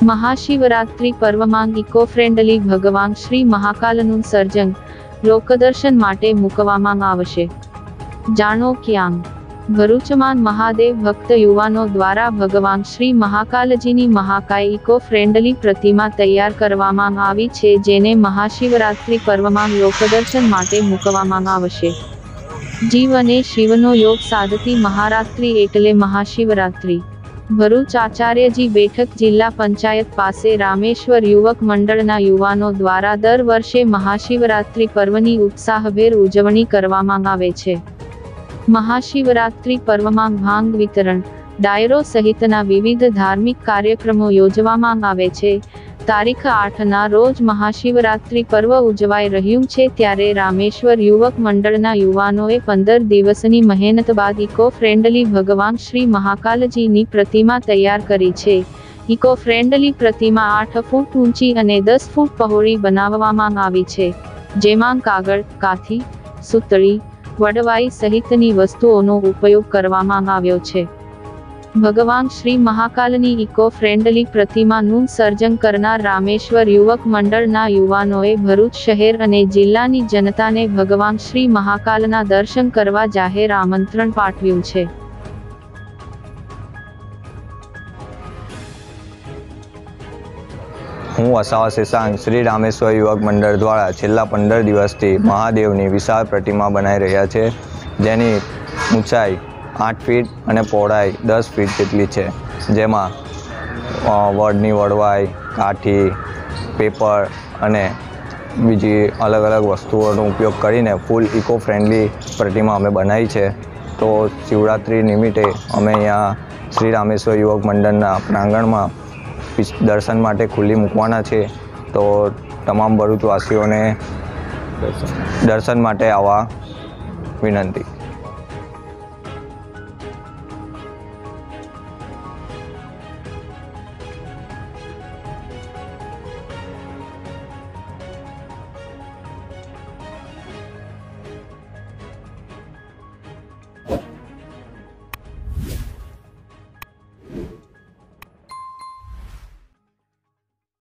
મહાશિવરાત્રિ પર્વમાં eco friendly ભગવાન શ્રી મહાકાલનું સર્જન લોકદર્શન માટે મૂકવામાં આવશે। જાણો ક્યાં। ભરૂચમાં મહાદેવ ભક્ત યુવાનો દ્વારા ભગવાન શ્રી મહાકાલજીની મહાકાય ઇકો ફ્રેન્ડલી પ્રતિમા તૈયાર કરવામાં આવી છે, જેને મહાશિવરાત્રિ પર્વમાં લોકદર્શન માટે મૂકવામાં આવશે। જીવ અને શિવનો યોગ સાધતી મહારાત્રિ એટલે મહાશિવરાત્રિ। ભરૂચ આચાર્યજી બેઠક જિલ્લા પંચાયત પાસે રામેશ્વર યુવક મંડળના યુવાનો દ્વારા દર વર્ષે મહાશિવરાત્રિ પર્વની ઉત્સાહભેર ઉજવણી કરવામાં આવે છે। મહાશિવરાત્રિ પર્વમાં ભાંગ વિતરણ, ડાયરો સહિતના વિવિધ ધાર્મિક કાર્યક્રમો યોજવામાં આવે છે। તારીખ 8ના રોજ મહાશિવરાત્રિ પર્વ ઉજવાઈ રહ્યું છે, ત્યારે રામેશ્વર યુવક મંડળના યુવાનોએ 15 દિવસની મહેનત બાદ ઇકો ફ્રેન્ડલી ભગવાન શ્રી મહાકાલજીની પ્રતિમા તૈયાર કરી છે। ઇકો ફ્રેન્ડલી પ્રતિમા 8 ફૂટ ઊંચી અને 10 ફૂટ પહોળી બનાવવામાં આવી છે, જેમાં કાગળ, કાથી, સૂતળી, વડવાઈ સહિતની વસ્તુઓનો ઉપયોગ કરવામાં આવ્યો છે। ભગવાન શ્રી મહાકાલની ઇકો ફ્રેન્ડલી પ્રતિમાનું સર્જન કરનાર રામેશ્વર યુવક મંડળના યુવાનોએ ભરૂચ શહેર અને જિલ્લાની જનતાને ભગવાન શ્રી મહાકાલના દર્શન કરવા જાહેર આમંત્રણ પાઠવ્યું છે। હું વસાવા શશાંક શ્રી રામેશ્વર યુવક મંડળ દ્વારા છેલ્લા 15 દિવસથી મહાદેવની વિશાળ પ્રતિમા બનાવી રહ્યા છે, જેની ઊંચાઈ 8 ફીટ અને પહોળાઈ 10 ફીટ જેટલી છે, જેમાં વડની વડવાઈ, કાઠી, પેપર અને બીજી અલગ અલગ વસ્તુઓનો ઉપયોગ કરીને ફૂલ ઇકો ફ્રેન્ડલી પ્રતિમા અમે બનાવી છે। તો શિવરાત્રિ નિમિત્તે અમે અહીંયા શ્રી રામેશ્વર યુવક મંડળના પ્રાંગણમાં દર્શન માટે ખુલ્લી મૂકવાના છે, તો તમામ ભરૂચવાસીઓને દર્શન માટે આવવા વિનંતી।